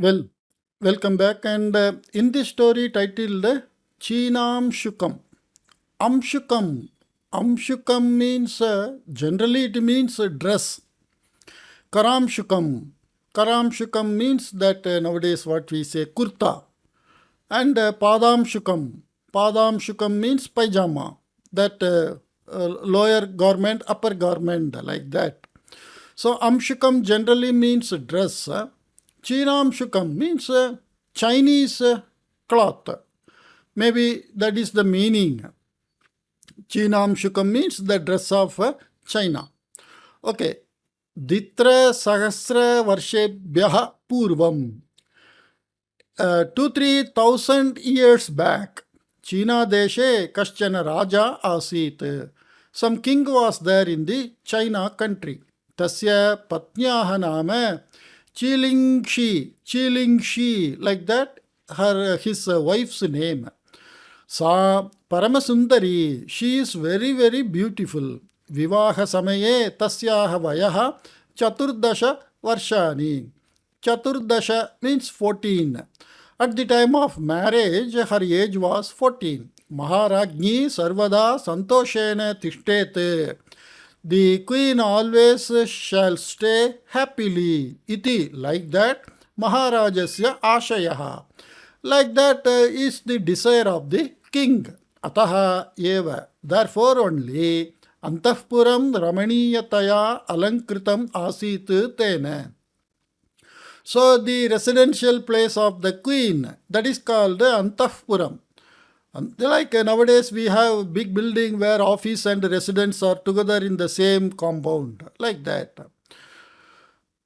Well, welcome back. And in this story titled Chinamshukam, Amshukam. Amshukam means generally it means dress. Karamshukam. Karamshukam means that nowadays what we say kurta. And Padamshukam. Padamshukam means pajama. That lower garment, upper garment, like that. So Amshukam generally means dress. Chinamshukam means Chinese cloth. Maybe that is the meaning. Chinamshukam means the dress of China. Okay. Ditra Sahasra Varshebhyaha Purvam. 2,000-3,000 years back, China Deshe Kaschana Raja Asit. Some king was there in the China country. Tasya Patnyaha Nama Chilingshi, like that, his wife's name. Sa Paramasundari, she is very, very beautiful. Vivaha Samaye Tasyaha Vayaha Chaturdasha Varshani. Chaturdasha means 14. At the time of marriage, her age was 14. Maharajni Sarvada Santoshena Tishtete. The queen always shall stay happily. Iti, like that, Maharajasya Ashayaha. Like that is the desire of the king. Ataha eva. Therefore only, Antahpuram Ramaniyataya Alankritam Asit Tena. So the residential place of the queen, that is called Antahpuram. Like nowadays we have big building where office and residence are together in the same compound, like that.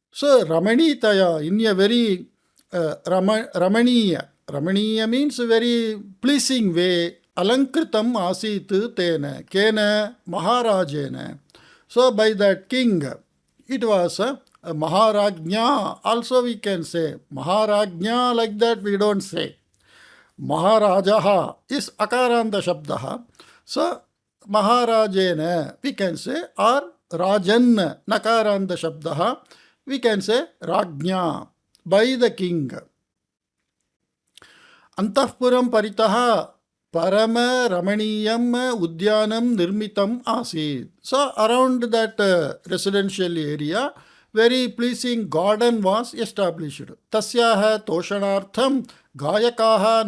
So Ramanitaya, in a very Ramaniya. Ramaniya means very pleasing way. Alankritam asit tena, kena Maharajena. So by that king, it was a Maharajnya, also we can say. Maharajnya, like that we don't say. Maharajaha is akaranta shabdaha. So Maharajena we can say, or Rajan nakaranta shabdaha we can say Rajnya, by the king. Antahpuram paritaha Parama Ramaniyam Udyanam Nirmitam Asid. So around that residential area, very pleasing garden was established. Tasyaha Toshanartham Gayakaha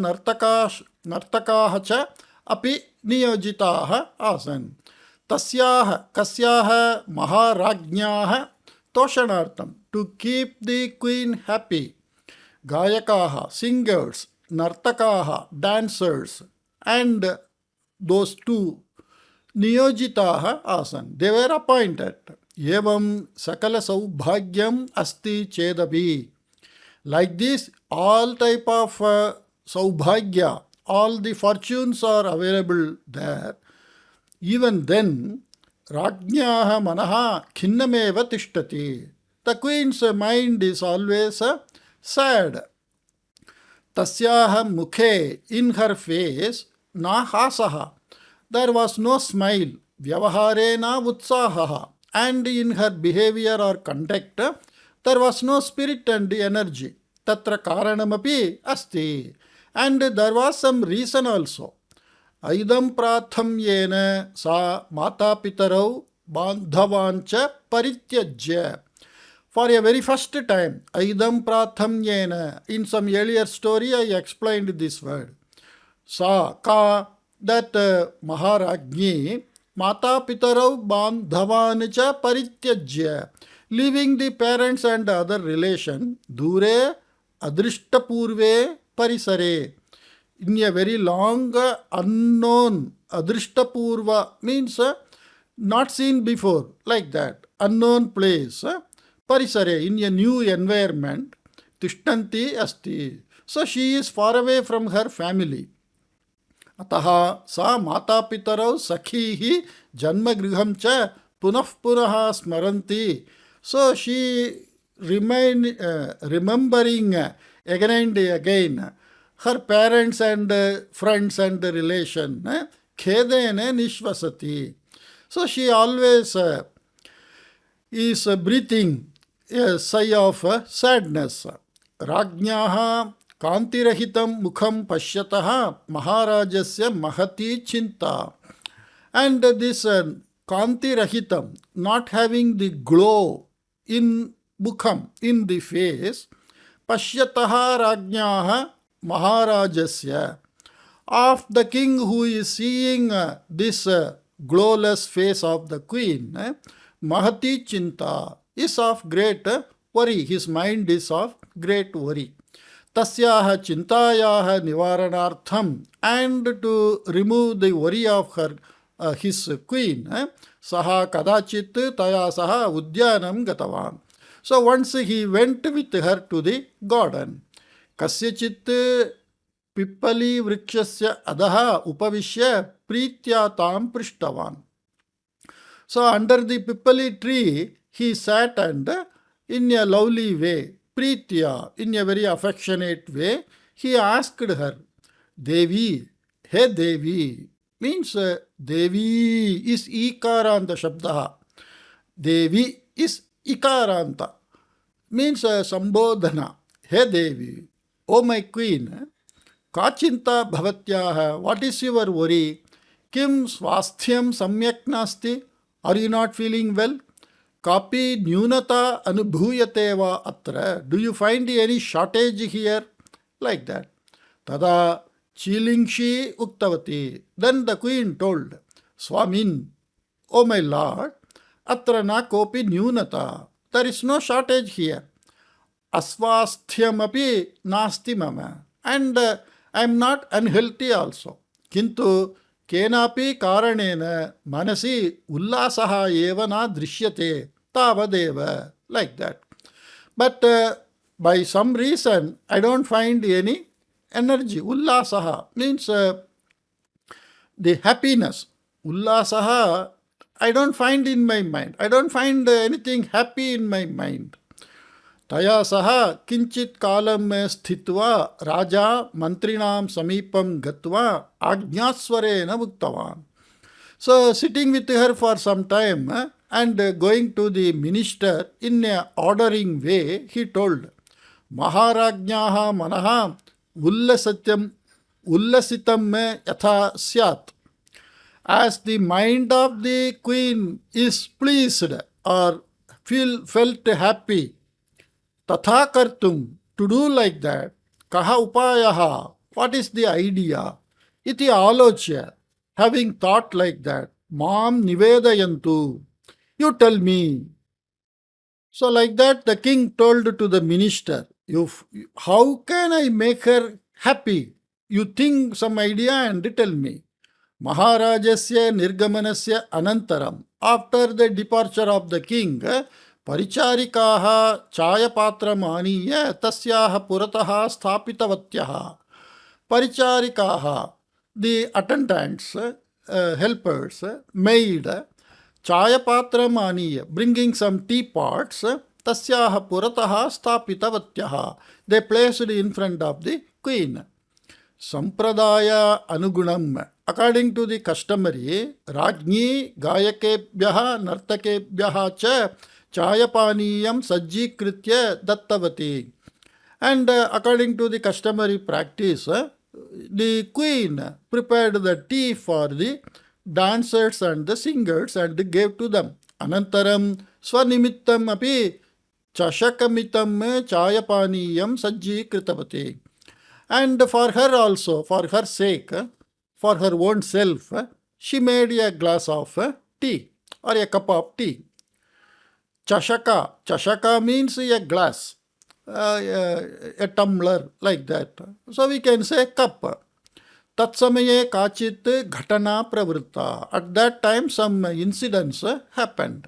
Nartakaha cha api niyojitaha asan. Kasyaha Maharajnyaha Toshanartham, to keep the queen happy. Gayakaha, singers, Nartakaha, dancers, and those two niyojitaha asan. They were appointed. Evam sakala saubhagyam asti chedabi. Like this, all type of saubhagya, all the fortunes are available there. Even then, Rajnyaha manaha khinnameva tishtati. The queen's mind is always sad. Tasyaha mukhe, in her face, na hasaha. There was no smile. Vyavahare na utsahaha. And in her behavior or conduct, there was no spirit and energy. Tatra karanamapi asti. And there was some reason also. Aidam pratham yena sa mata pitarau bandhavancha parityajya. For a very first time, Aidam pratham yena. In some earlier story, I explained this word. Sa ka, that Maharajni, Mata Pitarau Bandhavanicha Parityajya, leaving the parents and other relation, Dure Adrishtapurve Parisare, in a very long unknown. Adrishtapurva means not seen before, like that, unknown place. Parisare, in a new environment. Tishtanti asti. So she is far away from her family. Ataha sa mata pitarau sakhihi janmagriham cha punah punaha smaranti. So she remembering again and again her parents and friends and relation. Khedene nishvasati. So she always is breathing a sigh of sadness. Rajnyaha Kantirahitam Mukham Pashyataha Maharajasya Mahati Chinta. And this Kantirahitam, not having the glow in Mukham, in the face, Pashyataha Rajnyaha Maharajasya, of the king who is seeing this glowless face of the queen, Mahati Chinta, is of great worry. His mind is of great worry. Tasyaha Chintayaha Nivaranartham, and to remove the worry of her, his queen, Saha Kadachit Taya Saha Udyanam Gatavan. So once he went with her to the garden. Kasyachit Pippali Vrikshasya Adaha Upavishya Pritya Tam Prishtavan. So under the Pippali tree, he sat and in a lovely way, Pritya, in a very affectionate way, he asked her, Devi, hey Devi, means Devi is Ikaranta Shabdaha. Devi is Ikaranta, means Sambodhana. Hey Devi, oh my queen, Kachinta Bhavatyaha, what is your worry? Kim Swasthyam Samyak Nasti? Are you not feeling well? Kapi Nyunata Anubhuyate va atra. Do you find any shortage here? Like that. Tada Chilingshi Uktavati. Then the queen told, Swamin, O my lord, atra na kopi nyunata. There is no shortage here. Aswasthyam api nasti mama. And I am not unhealthy also. Kintu kenapi karanena manasi ullasaha eva na drishyate tavadeva. Like that. But by some reason, I don't find any energy. Ullasaha means the happiness. Ullasaha, I don't find in my mind. I don't find anything happy in my mind. Taya saha kinchit kalam sthitva raja mantrinam samipam gatva ajñaswarena muktavan. So sitting with her for some time and going to the minister in a ordering way, he told, Maharajnyaha manaha ullasitam yatha syat. As the mind of the queen is pleased or felt happy, Tatha kartum, to do like that, kaha upayaha, what is the idea? Iti alochya, having thought like that, mam nivedayantu, you tell me. So like that the king told to the minister, how can I make her happy? You think some idea and tell me. Maharajasya nirgamanasya anantaram, after the departure of the king, Paricharikaha chayapatram aniya tasyaha purataha sthapitavatyaha. Paricharikaha, the attendants, helpers, maid, chayapatram aniya, bringing some teapots, tasyaha purataha sthapitavatyaha. They placed in front of the queen. Sampradaya anugunam, according to the customary, Rajni Gayakebhyaha Nartakebhyaha cha Chayapaniyam Sajjikritya Dattavati. And according to the customary practice, the queen prepared the tea for the dancers and the singers and gave to them. Anantaram Swanimittam api Chashakamitam Chayapaniyam Sajjikritavati. And for her also, for her sake, for her own self, she made a glass of tea or a cup of tea. Chashaka. Chashaka means a glass, a tumbler, like that. So we can say cup. Tatsamaye kachit ghatana pravritta. At that time some incidents happened.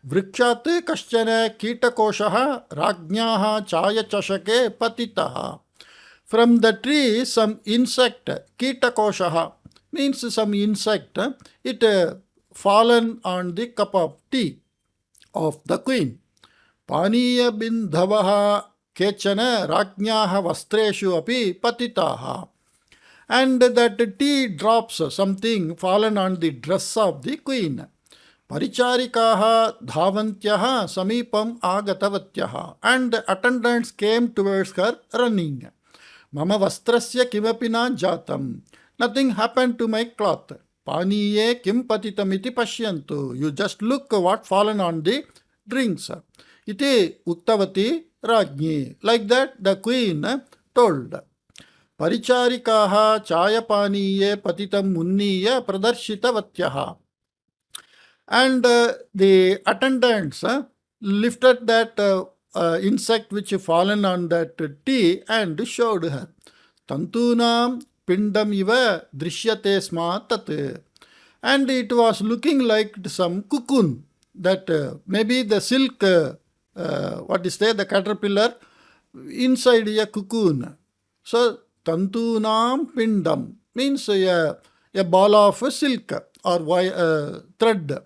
Vrikshat kaschana kitakoshaha rajnyaha chaya chashake patitaha. From the tree some insect, kitakoshaha, means some insect, it fallen on the cup of tea of the queen. Paniya bindhavaha kechana rajnyaha vastreshu api patitaha. And that tea drops, something fallen on the dress of the queen. Paricharikaah dhavantyah samipam agatavatyaha. And the attendants came towards her running. Mama vastrasya kimapi na jatam. Nothing happened to my cloth. Paniye kim patitamiti pashyantu. You just look what fallen on the drinks. Iti uktavati rajni. Like that the queen told. Paricharikaah chayapaniye patitam munniya pradarshitavatyaha. And the attendants lifted that insect which fallen on that tea and showed her. Tantunam pindam iva drishyate sma tat. And it was looking like some cocoon, that maybe the silk, the caterpillar inside a cocoon. So tantunam pindam means a ball of silk or thread.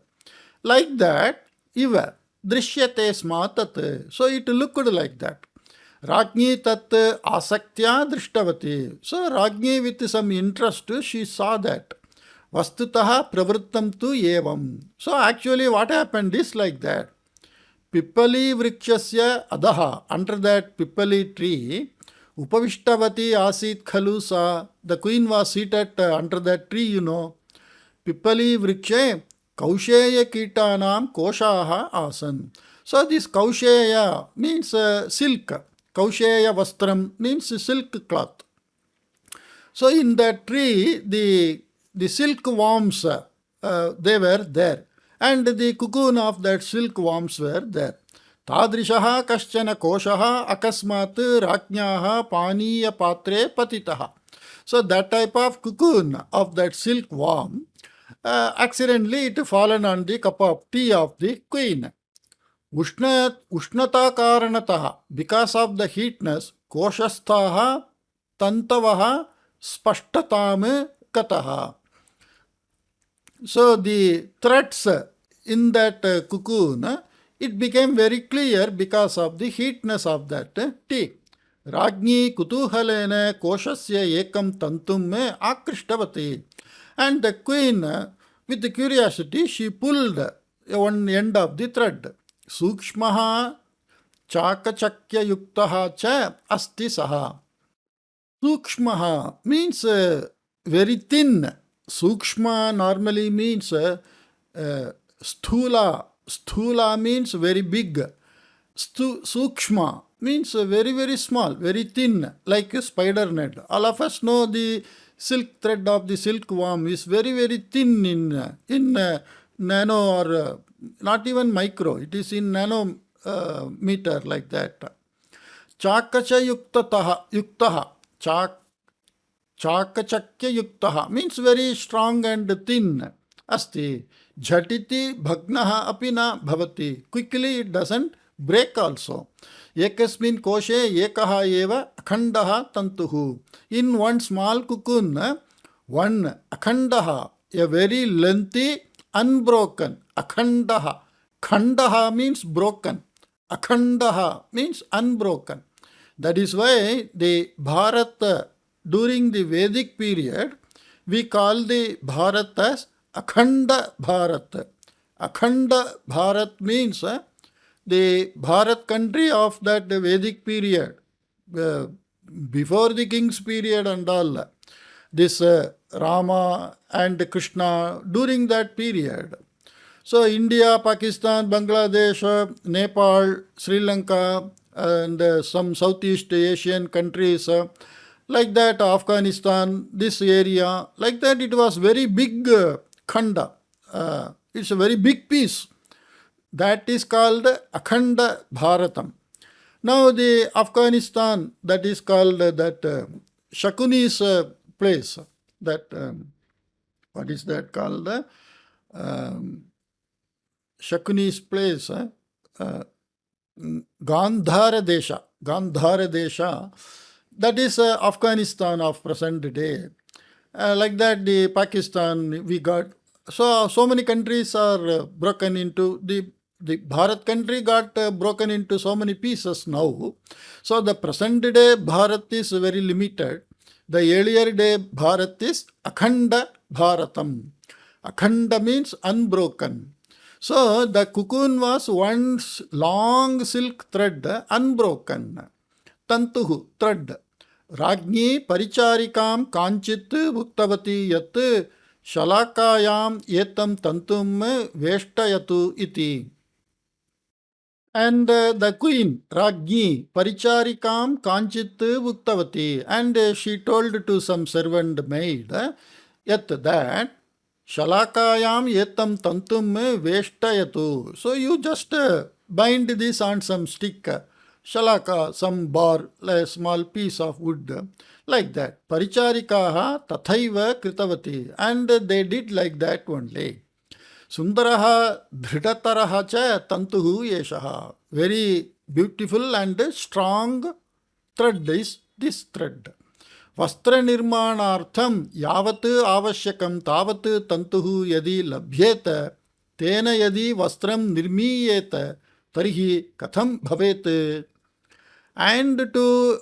Like that, iva drishyate sma tat. So it looked like that. Rajni tat asaktya drishtavati. So Rajni with some interest, she saw that. Vastutaha pravrittam tu evam. So actually what happened is like that. Pippali vrikshasya adaha. Under that pippali tree, upavishtavati asit khalu sa. The queen was seated under that tree, Pippali vrikshe kausheya kitanam koshaha asan. So this kausheya means silk. Kausheya vastram means silk cloth. So in that tree, the silk worms, they were there. And the cocoon of that silk worms were there. Tadrishaha kaschana koshaha akasmat rajnyaha paniya patre patitaha. So that type of cocoon of that silk worm, accidentally it fallen on the cup of tea of the queen. Ushnata karanataha, because of the heatness, koshasthaha tantavaha spashtatam kataha. So the threads in that cocoon, it became very clear because of the heatness of that tea. Rajni kutuhalena koshasya ekam tantum akrishtabati. And the queen, with the curiosity, she pulled one end of the thread. Sukshmaha chakachakya yuktaha cha asti saha. Sukshmaha means very thin. Sukshma normally means sthula. Sthula means very big. Sukshma means very, very small, very thin, like a spider net. All of us know the silk thread of the silkworm is very, very thin in nano or not even micro. It is in nano meter, like that. Chakacha yuktaha. Chakachakya yuktaha means very strong and thin. Asti. Jhatiti bhagnaha apina bhavati. Quickly it doesn't break also. Ekasmin koshe ekaha eva akhandaha tantuhu. In one small cocoon, one akhandaha, a very lengthy, unbroken. Akhandaha. Khandaha means broken. Akhandaha means unbroken. That is why the Bharat, during the Vedic period, we call the Bharat as Akhanda Bharat. Akhanda Bharat means the Bharat country of that Vedic period, before the king's period and all. This Rama and Krishna during that period. So India, Pakistan, Bangladesh, Nepal, Sri Lanka, and some Southeast Asian countries, like that Afghanistan, this area, like that it was very big khanda. It's a very big piece. That is called Akhanda Bharatam. Now the Afghanistan, that is called that Shakuni's place. That what is that called? Shakuni's place. Gandhara Desha. Gandhara Desha. That is Afghanistan of present day. Like that the Pakistan we got. So many countries are broken into the Bharat country got broken into so many pieces now. So the present day Bharat is very limited. The earlier day Bharat is Akhanda Bharatam. Akhanda means unbroken. So the cocoon was once long silk thread, unbroken. Tantuhu, thread. Rajni paricharikam kanchit uktavati yat shalakayam etam tantum veshtayatu iti. And the queen, Rajni, Paricharikam Kanchit Uktavati, and she told to some servant maid, yet that Shalakayam Yetam Tantum Veshtayatu. So you just bind this on some stick, Shalaka, some bar, a small piece of wood, like that. Paricharikaha Tathaiva Kritavati, and they did like that only. Sundaraha Dhridataraha cha tantuhu yeshaha. Very beautiful and strong thread is this thread. Vastra nirmanartham yavat avashyakam tavat tantuhu yadi labhyeta tena yadi vastram nirmiyeta tarihi katham bhavet. And to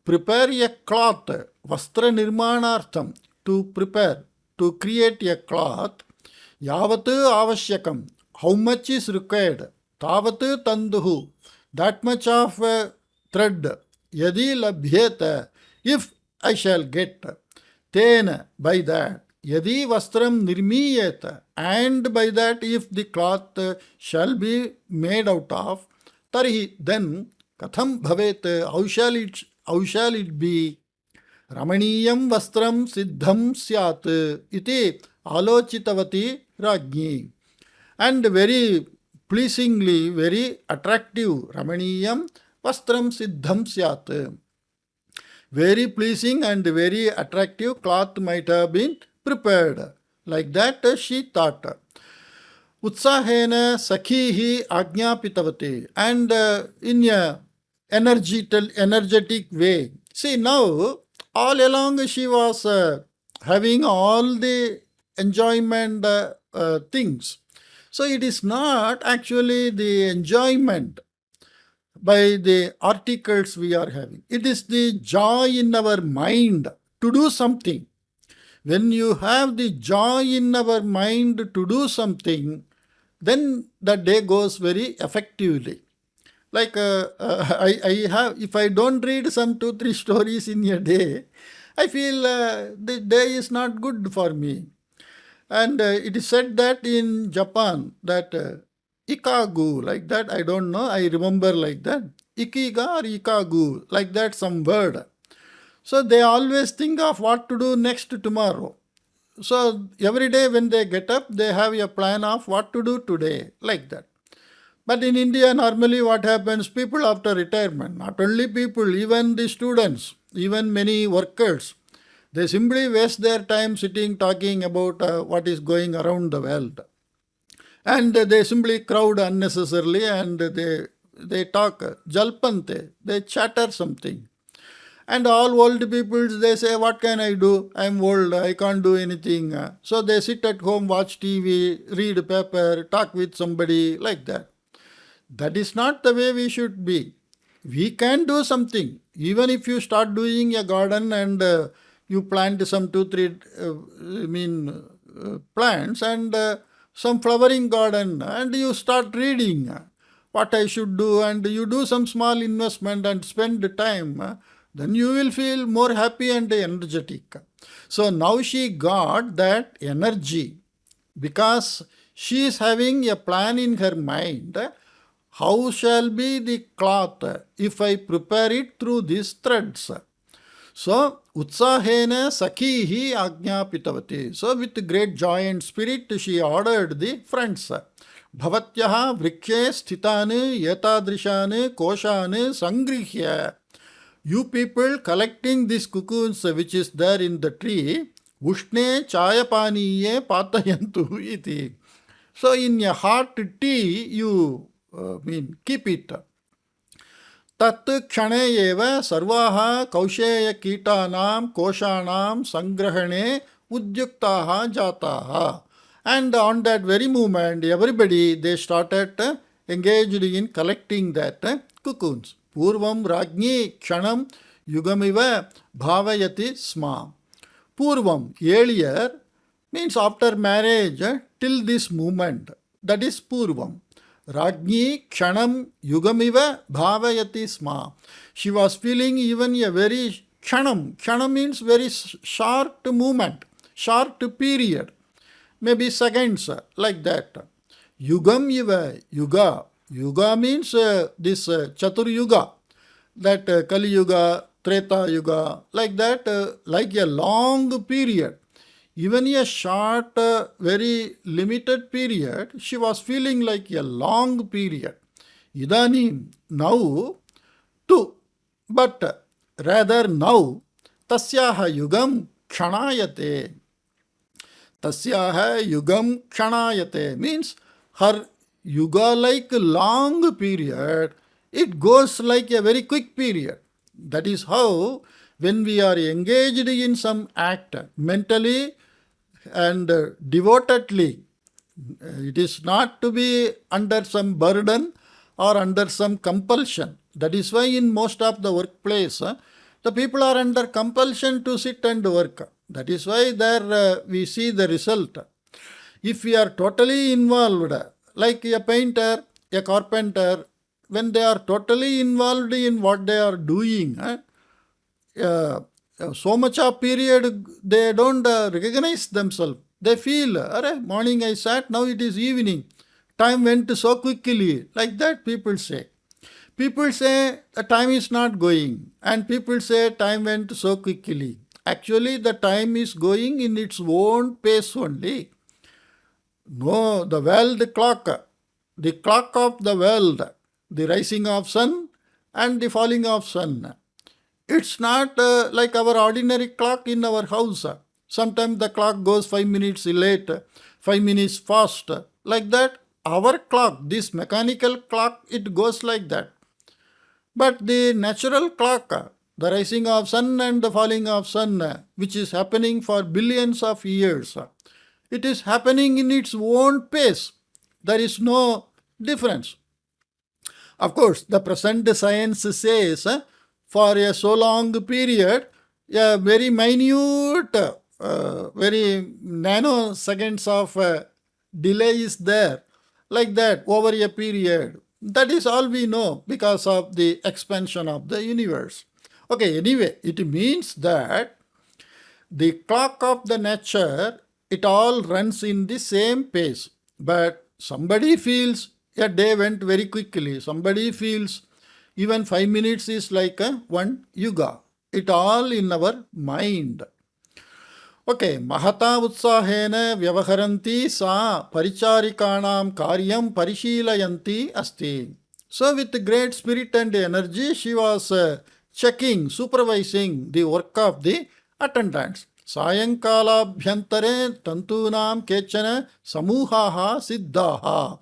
prepare a cloth, vastra nirmanartham, to prepare, to create a cloth, yavat avashyakam, how much is required, tavat tanduhu, that much of thread, yadi labhyeta, if I shall get, tena, by that, yadi vastram nirmiyeta, and by that if the cloth shall be made out of, tarihi, then katham bhavet, how shall it be? Ramaniyam vastram siddham syat iti alochitavati rajni. And very pleasingly, very attractive, Ramaniyam vastram siddham syat. Very pleasing and very attractive cloth might have been prepared. Like that she thought. Utsahena sakhihi ajnapitavati. And in a energetic way. See, now all along she was having all the enjoyment things. So it is not actually the enjoyment by the articles we are having. It is the joy in our mind to do something. When you have the joy in our mind to do something, then the day goes very effectively. Like I have, if I don't read some 2-3 stories in a day, I feel the day is not good for me. And it is said that in Japan that ikagu, like that, I don't know, I remember like that, ikiga or ikagu, like that some word. So they always think of what to do next tomorrow. So every day when they get up, they have a plan of what to do today, like that. But in India, normally what happens, people after retirement, not only people, even the students, even many workers, they simply waste their time sitting talking about what is going around the world. And they simply crowd unnecessarily and they talk, jalpante, they chatter something. And all old people, they say, what can I do? I'm old, I can't do anything. So they sit at home, watch TV, read a paper, talk with somebody, like that. That is not the way we should be. We can do something. Even if you start doing a garden and you plant some 2-3 plants and some flowering garden, and you start reading what I should do, and you do some small investment and spend the time, then you will feel more happy and energetic. So now she got that energy because she is having a plan in her mind. How shall be the cloth if I prepare it through these threads? So, utsahena sakhihi ajnapitavati. So, with great joy and spirit, she ordered the friends. Bhavatyaha vrikshe sthitane yetadrishane koshane sangrihya. You people collecting these cocoons which is there in the tree, ushne chayapaniye patayantu iti. So, in a hot tea, you keep it. Tat kshane eva sarvaha kausheya kitanam koshanam sangrahane udyuktaha jataha. And on that very moment, everybody, they started engaged in collecting that cocoons. Purvam rajni kshanam yugamiva bhavayati sma. Purvam, earlier, means after marriage, till this moment. that is Purvam. Rajni Kshanam Yugamiva Bhavayati Sma. She was feeling even a very Kshanam. Kshanam means very short movement, short period, maybe seconds, like that. Yugam Iva, Yuga. Yuga means this Chatur Yuga, that Kali Yuga, Treta Yuga, like that, like a long period. Even a short, very limited period, she was feeling like a long period. Idanim, now, tu, but rather now, tasyaha yugam kshanayate. Tasyaha yugam kshanayate means her yuga like long period, it goes like a very quick period. That is how when we are engaged in some act mentally and devotedly, it is not to be under some burden or under some compulsion. That is why in most of the workplace, the people are under compulsion to sit and work. That is why there we see the result. If we are totally involved, like a painter, a carpenter, when they are totally involved in what they are doing, so much of period they don't recognize themselves. They feel, morning I sat, now it is evening. Time went so quickly. Like that people say. People say the time is not going, and people say time went so quickly. Actually, the time is going in its own pace only. No, the world clock, the clock of the world, the rising of sun and the falling of sun. It's not like our ordinary clock in our house. Sometimes the clock goes 5 minutes late, 5 minutes fast. Like that, our clock, this mechanical clock, it goes like that. But the natural clock, the rising of sun and the falling of sun, which is happening for billions of years, it is happening in its own pace. There is no difference. Of course, the present science says for a so long period, a very minute, very nanoseconds of delay is there, like that, over a period. That is all we know because of the expansion of the universe. Okay, anyway, it means that the clock of the nature, it all runs in the same pace. But somebody feels a day went very quickly. Somebody feels even 5 minutes is like one yuga. It all in our mind. Okay, Mahata Utsahena Vyavaharanti Sa Paricarikanam Karyam Parishilayanti Asti. So with great spirit and energy, she was checking, supervising the work of the attendants. Sayankalabhyantare Tantunam Kechana Samuhaha Siddhaha.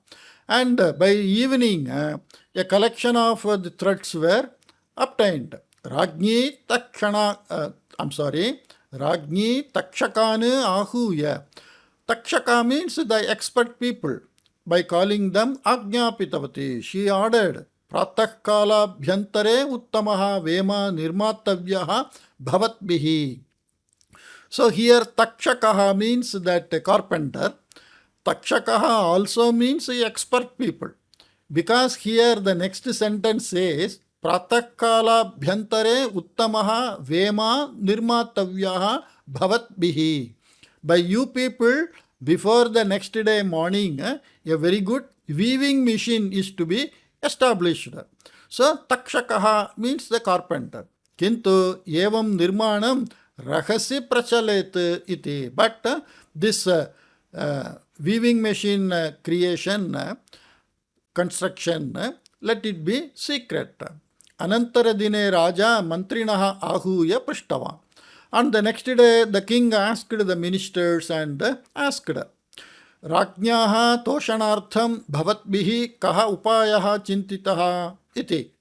And by evening, a collection of the threads were obtained. Rajni Takshakane Ahuya. Takshaka means the expert people. By calling them Ajñapitavati, she ordered Pratah Bhyantare Uttamaha Vema Nirmatavyaha Bhavatbihi. So here Takshakaha means that carpenter. Takshakaha also means expert people. Because here the next sentence says Pratah Bhyantare Uttamaha Vema Nirmatavyaha Bhavatbihi. By you people, before the next day morning, a very good weaving machine is to be established. So Takshakaha means the carpenter. Kintu evam nirmanam rahasi prachalet iti. But this weaving machine creation, construction, let it be secret. Anantara dine Raja Mantrinaha Ahuya Prishtava. On the next day, the king asked the ministers and asked, Rajnyaha Toshanartham Bhavatbihi Kaha Upayaha Chintitaha iti.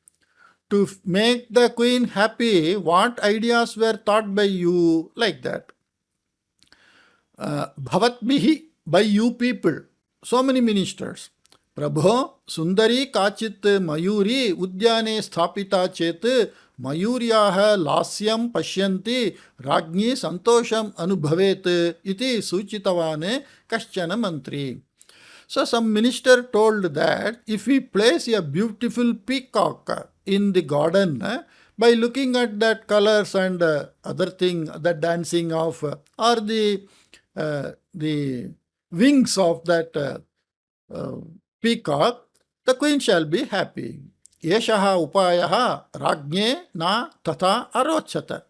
To make the queen happy, what ideas were thought by you? Like that. Bhavatbihi, by you people. So many ministers. Prabho, Sundari Kachit Mayuri Udyane Sthapita Chet Mayuryaha Lasyam Pashyanti Rajni Santosham Anubhavet iti Suchitavane Kaschana Mantri. So some minister told that if we place a beautiful peacock in the garden, by looking at that colors and other thing, the dancing of or the wings of that uh, peacock, the queen shall be happy. Yeshaha upayaha rajne na tata arochata.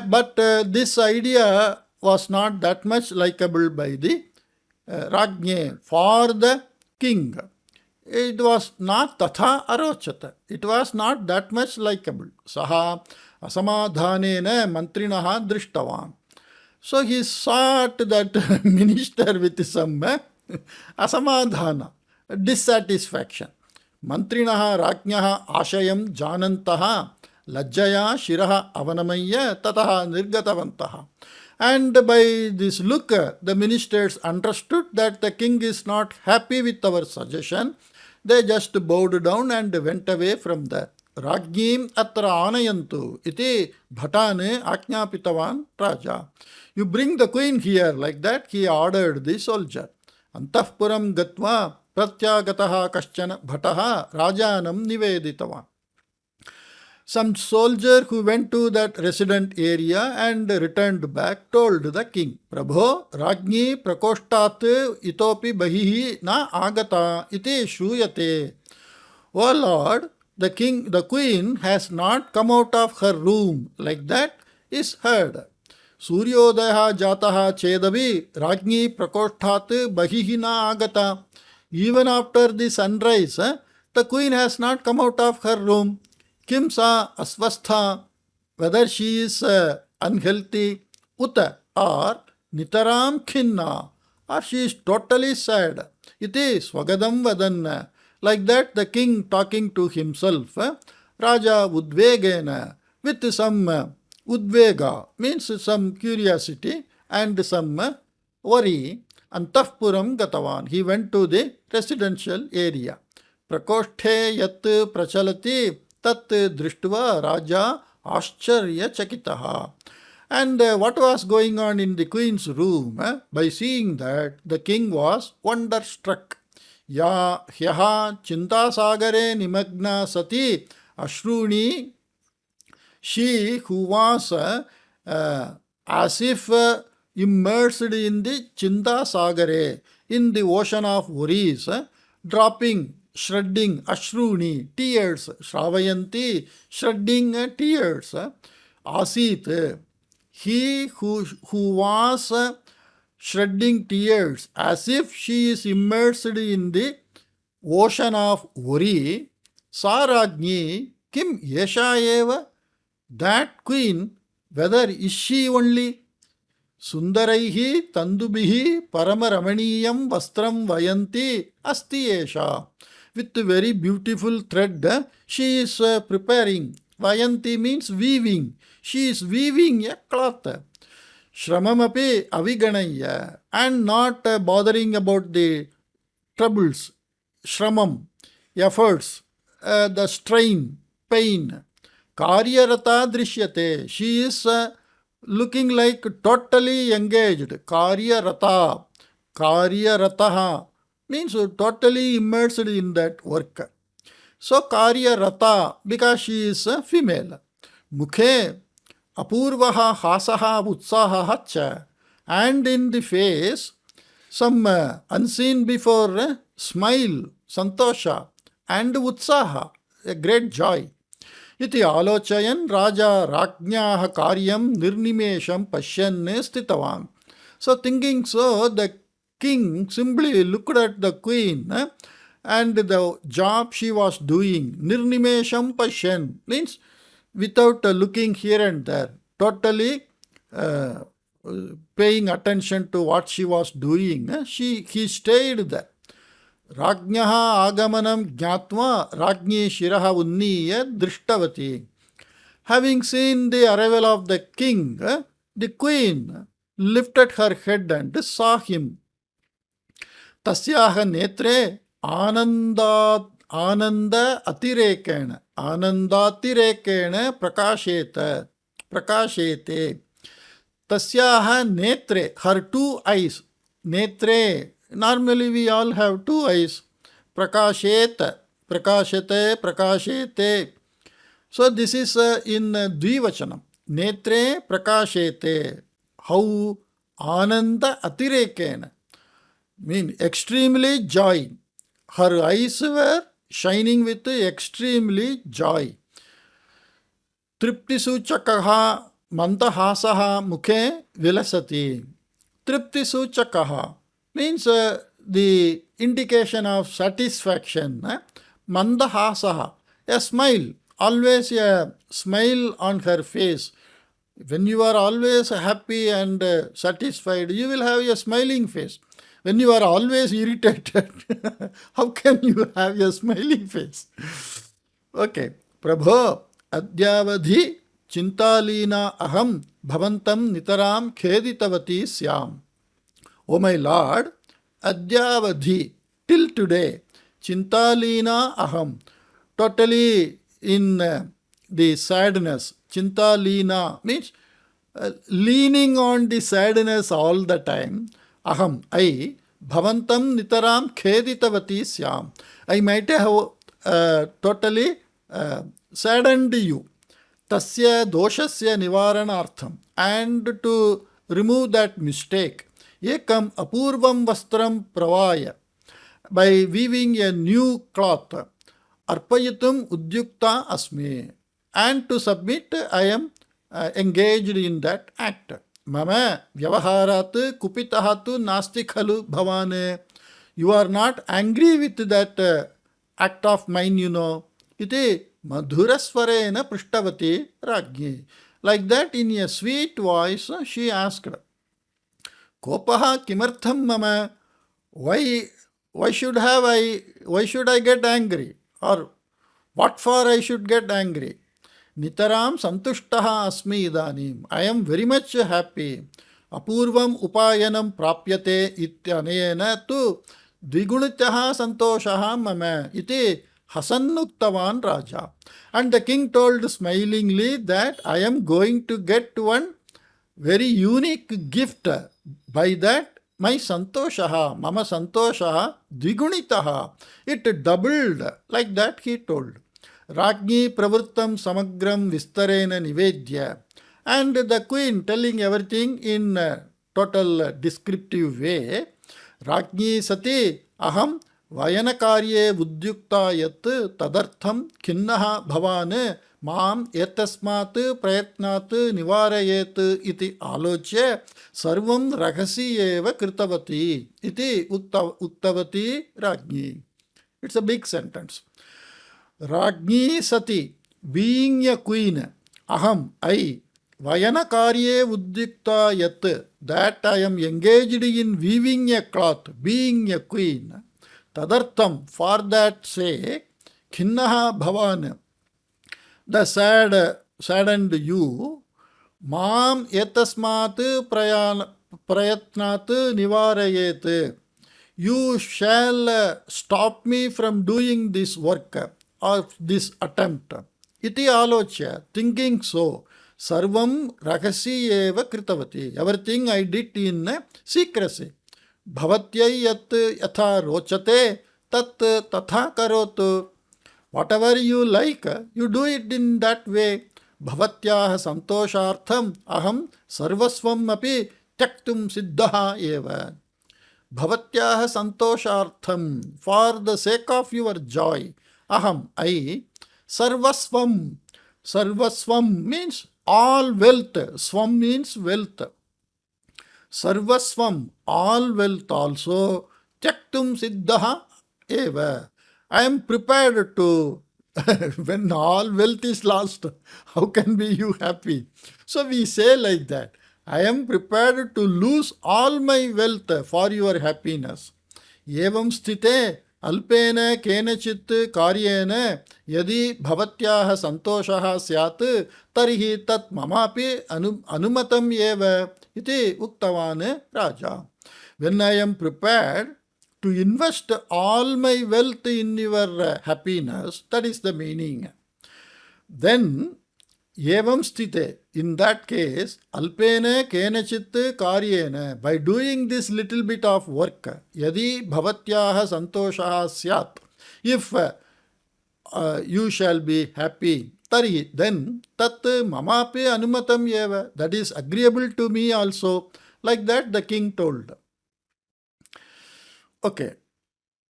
But this idea was not that much likable by the Rajne for the king. It was not tatha arochata. It was not that much likable. Saha asamadhanena mantrinaha drishtavan. So he sought that minister with some asamadhana, dissatisfaction. Mantrinaha rajnyaha ashayam janantaha lajjaya shiraha avanamaya tataha nirgatavantaha. And by this look, the ministers understood that the king is not happy with our suggestion. They just bowed down and went away from there. Rajñim atra anayantu iti bhatane ajñapitavan raja. You bring the queen here, like that he ordered the soldier. Antahpuram gatva pratyagataha kaschana bhataha rajanam niveditavan. Some soldier who went to that resident area and returned back told the king, Prabho, Rajni prakoshtat itopi bahihi na agata iti shruyate. O Lord, the queen has not come out of her room, like that is heard. Suryodaya jataha chedavi Rajni prakoshtat bahihi na agata. Even after the sunrise, the queen has not come out of her room. Kim sa asvastha, whether she is unhealthy, uta, or nitaram khinna, or she is totally sad. Iti swagadam vadan. Like that, the king talking to himself, Raja udvegena, with some udvega, means some curiosity and some worry, antahpuram gatavan. He went to the residential area. Prakoshthe yat prachalati tat drishtva raja ascharya chakitaha. And what was going on in the queen's room? By seeing that, the king was wonderstruck. Ya hyaha chintasagare nimagna sati ashruni. She who was as if immersed in the chintasagare, in the ocean of worries, dropping, shredding, ashruni, tears, shravayanti, shredding tears. Asit, he who was shedding tears, as if she is immersed in the ocean of worry. Sarajni, kim yesha eva? That queen, whether is she only? Sundaraihi tandubihi paramaramaniyam vastram vayanti asti esha. With very beautiful thread, she is preparing. Vayanti means weaving. She is weaving a cloth. Shramamapi aviganaya, and not bothering about the troubles. Shramam, efforts, the strain, pain. Karyarata drishyate. She is looking like totally engaged. Karyarata. Karyarataha means totally immersed in that work. So Karyarata, because she is a female. Mukhe apurvaha hasaha utsaha cha. And in the face, some unseen before smile, santosha, and utsaha, a great joy. Iti alochayan raja rajnyaha karyam nirnimesham pashyan stitavan. So thinking so, the king simply looked at the queen and the job she was doing. Nirnimesham pashyan means without looking here and there, totally paying attention to what she was doing. He stayed there. Rajnyaha agamanam jnatva rajni shiraha unniya drishtavati. Having seen the arrival of the king, the queen lifted her head and saw him. Tasyaha netre ananda atirekena prakashete. Tasyaha netre, her two eyes, netre, Normally we all have two eyes. Prakashet, prakashate, prakashete. So this is in Dvivachanam. Netre prakashete. How ananda atirekena. Mean extremely joy. Her eyes were shining with extremely joy. Triptisuchakaha mandahasaha mukhe vilasati. Triptisuchakaha means the indication of satisfaction. Mandahasaha, a smile, always a smile on her face. When you are always happy and satisfied, you will have a smiling face. When you are always irritated, how can you have a smiling face? Okay. Prabho, adyavadhi chintalina aham bhavantam nitaram kheditavati syam. O my Lord, adyavadhi, till today, chintalina aham, totally in the sadness. Chintalina means leaning on the sadness all the time. Aham, I, bhavantam nitaram kheditavati syam. I might have totally saddened you. Tasya doshasya nivaranartham. And to remove that mistake, ekam apurvam vastram pravaya, by weaving a new cloth, arpayitum udyukta asmi, and to submit, I am engaged in that act. Mama vyavaharat kupitahatu nasti khalu bhavane. You are not angry with that act of mine, Iti madhurasvarena prishtavati rajni. Like that, in a sweet voice, she asked, Kopaha kimartham mama? Why should I get angry? Or what for I should get angry? Nitaram santushtaha asmi idanim. I am very much happy. Apurvam upayanam prapyate ityanena tu dvigunitaha santoshaha mama iti hasannuktavan raja. And the king told smilingly that I am going to get one very unique gift. By that, my santoshaha, mama santoshaha, dvigunitaha, it doubled. Like that he told. Rajni pravrittam samagram vistarena nivedya. And the queen telling everything in total descriptive way. Rajni sati aham vayanakarye udyukta yat tadartham khinnaha bhavane माम एतस्मात् प्रयत्नात् निवारयेत् इति आलोच्य सर्वं रहसि एव कृतवती इति उक्तवती राज्ञी. It's a big sentence. Rajni sati, being a queen, aham, I, vayanakarye udyukta yat, that I am engaged in weaving a cloth, being a queen, tadartham, for that sake, khinnaha bhavan, the saddened you, mam etasmat prayatnat nivarayet, you shall stop me from doing this work or this attempt. Iti alochya, thinking so, sarvam rahasi eva kritavati, everything I did in secrecy. Bhavatyai yat yatha rochate tat tatha karotu. Whatever you like, you do it in that way. Bhavatyaha santoshartham aham sarvasvam api tyaktum siddhaha eva. Bhavatyaha santoshartham, for the sake of your joy, aham, I, sarvasvam. Sarvasvam means all wealth. Swam means wealth. Sarvasvam, all wealth also, tyaktum siddhaha eva. I am prepared to, when all wealth is lost, how can be you happy? So we say like that, I am prepared to lose all my wealth for your happiness. Evam sthite alpena kenachit karyena yadi bhavatyaha santoshaha syat tarihi tat mamapi anumatam eva iti uktavane raja. When I am prepared to invest all my wealth in your happiness, that is the meaning. Then, evam sthite, In that case, alpene kenachit karyena, by doing this little bit of work, yadi bhavatyaha santoshaha syat, if you shall be happy, tari, then tat mamape anumatam eva, that is agreeable to me also. Like that the king told. Okay.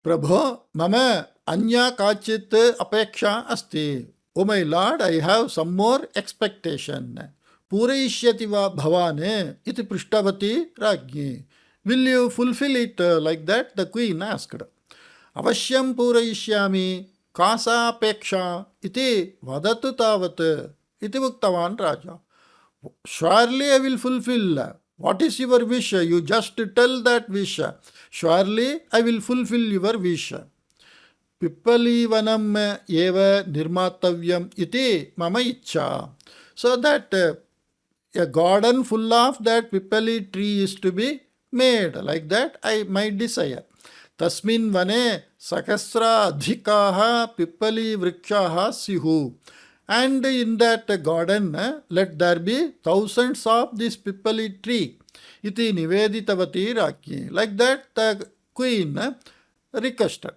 Prabho, mama anya kachit apeksha asti. Oh my lord, I have some more expectation. Purayishyati va bhavane iti prishtavati rajni. Will you fulfill it like that? The queen asked. Avashyam purayishyami kasa peksha iti vadatu tavat iti uktavan raja. Surely I will fulfill. What is your wish? You just tell that wish. Surely I will fulfill your wish. Pippalivanam eva nirmatavyam iti mama icha. So that a garden full of that pippali tree is to be made. Like that my desire. Tasmin vane sakasra adhikaha pippali vrikshaha sihu. And in that garden, let there be thousands of this pippali tree. Iti niveditavati rakhi. Like that the queen requested.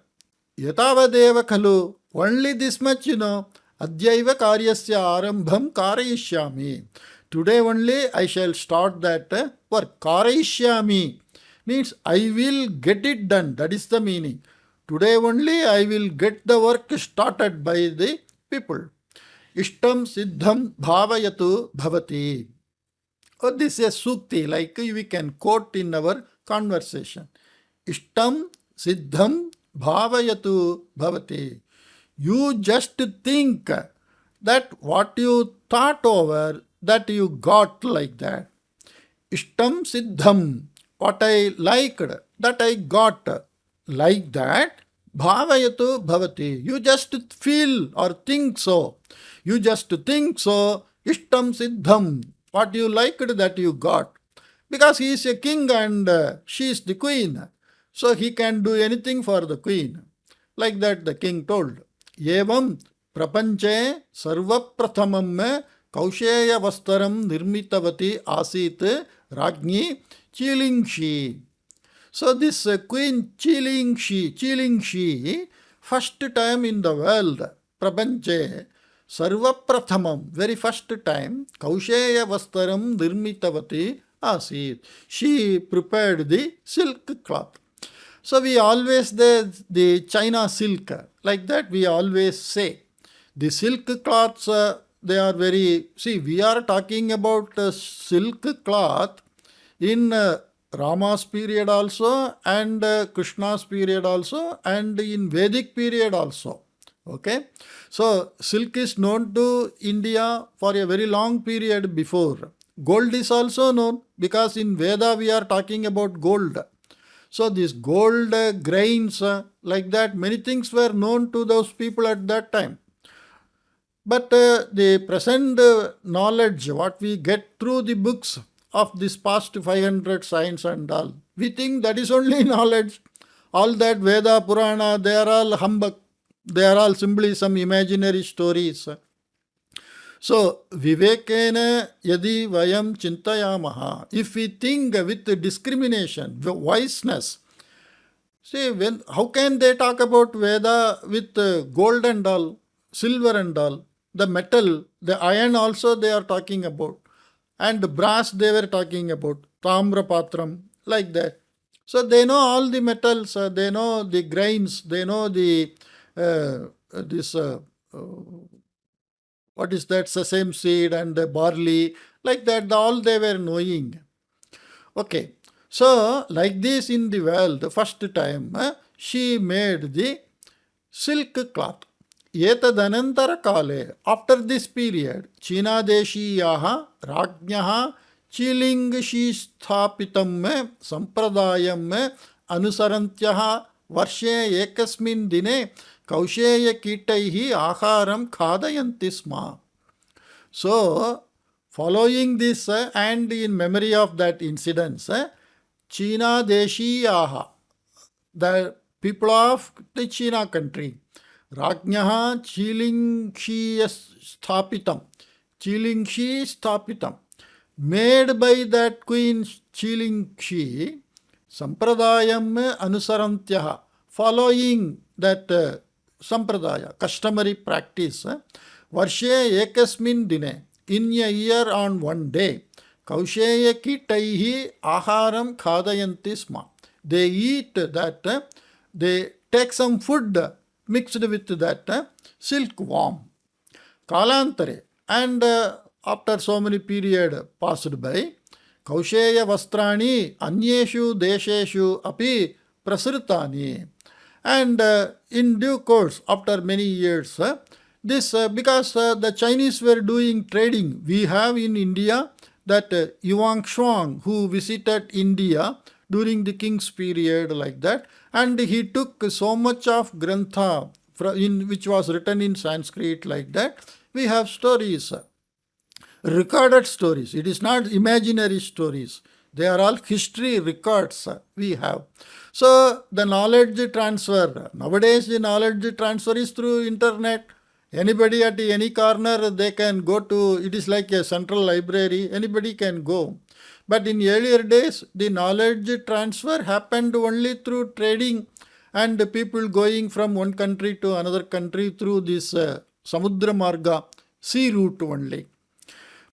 Yatavadeva khalu. Only this much, Adyaiva karyasya arambham karayishyami. Today only I shall start that work. Karayishyami means I will get it done. That is the meaning. Today only I will get the work started by the people. Ishtam siddham bhavayatu bhavati. Oh, this is a sukti, like we can quote in our conversation. Ishtam siddham bhavayatu bhavati. You just think that what you thought over, that you got like that. Ishtam siddham, what I liked, that I got like that. Bhavayatu bhavati. You just feel or think so. You just think so. Ishtam siddham. What you liked, that you got. Because he is a king and she is the queen. So he can do anything for the queen. Like that the king told. Evam prapanche sarva prathamam kausheya vastaram nirmitavati asit rajni chilingshi. So this queen Chilingshi, first time in the world, prapanche, sarva prathamam, very first time, kausheya vastaram nirmitavati asit. She prepared the silk cloth. So we always, the China silk, like that we always say. The silk cloths, they are very, we are talking about silk cloth in Rama's period also and Krishna's period also and in Vedic period also. Okay. So silk is known to India for a very long period before. Gold is also known because in Veda we are talking about gold. So these gold grains, like that, many things were known to those people at that time. But the present knowledge, what we get through the books of this past 500 science and all, we think that is only knowledge. All that Veda, Purana, they are all humbug. They are all simply some imaginary stories. So, vivekena yadi vayam chintayamaha. If we think with discrimination, wiseness, see, how can they talk about Veda with gold and all, silver and all, the metal, the iron also they are talking about, and brass they were talking about, tamra patram, like that. So they know all the metals, they know the grains, they know the what is that, sesame seed and the barley, like that, all they were knowing. Okay, so like this in the world, the first time she made the silk cloth. Etadanantara kale, after this period, Chinadeshiyaha Rajnyaha Chilingshisthapitam Sampradayam Anusarantyaha Varshe Ekasmin Dine Kausheya Kitaihi Aharam Khadayanti Sma. So, following this and in memory of that incident, Chinadeshiyaha, the people of the China country, Rajnyaha Chilingshisthapitam, Chilingshi Stapitam. Made by that queen Chilingshi, Sampradayam Anusarantyaha, following that Sampradaya, customary practice. Varshe Ekasmin Dine, in a year on one day, Kausheya Kitaihi Aharam Khadayanti Sma. They eat that, they take some food mixed with that silkworm. Kalantare, and after so many period passed by, Kausheya Vastrani Anyeshu Desheshu Api Prasritani. And in due course, after many years, this because the Chinese were doing trading. We have in India that Yuan Shuang who visited India during the king's period like that, and he took so much of grantha which was written in Sanskrit like that. We have stories, recorded stories. It is not imaginary stories. They are all history records we have. So the knowledge transfer, nowadays the knowledge transfer is through internet. Anybody at any corner, they can go to, it is like a central library, anybody can go. But in earlier days, the knowledge transfer happened only through trading and people going from one country to another country through this Samudra Marga, sea route only.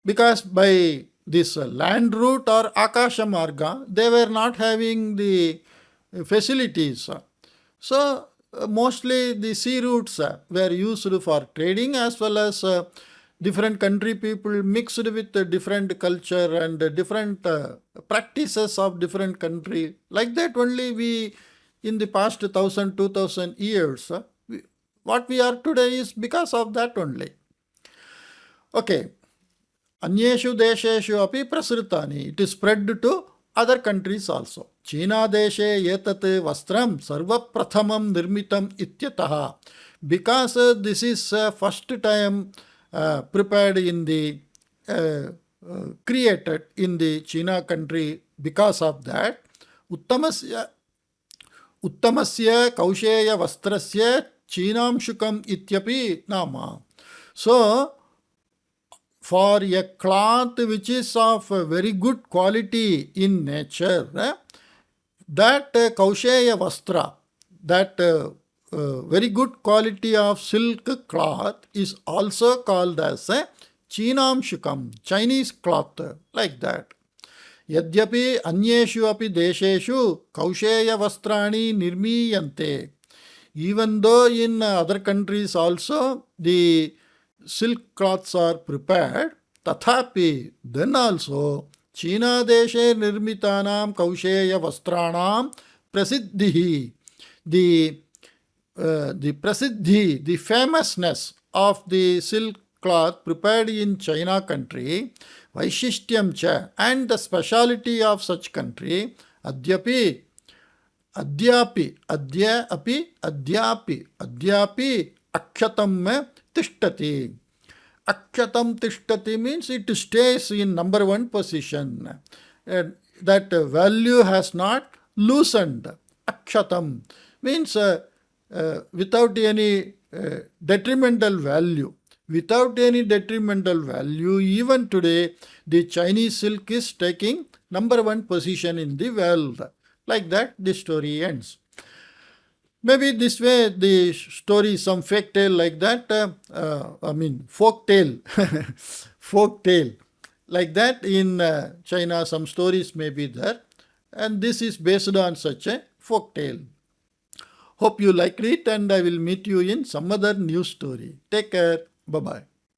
Because by this land route or Akasha Marga, they were not having the facilities. So mostly the sea routes were used for trading, as well as different country people mixed with different culture and different practices of different country. Like that only we, in the past 1,000, 2,000 years, what we are today is because of that only. Okay. Anyeshu desheshu api prasritani. It is spread to other countries also. China deshe etat vastram sarva prathamam nirmitam ityataha. Because this is first time prepared in the created in the China country, because of that Uttamasya Kausheya Vastrasya Amshukam ityapi nama. So for a cloth which is of very good quality in nature, that Kausheya Vastra, that very good quality of silk cloth is also called as a Amshukam, Chinese cloth, like that. Yadyapi anyeshu api desheshu Kausheya Vastrani nirmiyante. Even though in other countries also the silk cloths are prepared, tathapi, then also China deshe nirmitanam Kausheya Vastranam prasiddhi, the prasiddhi, the famousness of the silk cloth prepared in China country, Vaishishtyam cha, and the speciality of such country, adyapi, akshatam tishtati. Akshatam tishtati means it stays in number one position. That value has not loosened. Akshatam means without any detrimental value. Without any detrimental value, even today, the Chinese silk is taking number one position in the world. Like that, the story ends. Maybe this way the story, some fake tale like that, folk tale, folk tale. Like that in China, some stories may be there. And this is based on such a folk tale. Hope you liked it, and I will meet you in some other new story. Take care. Bye-bye.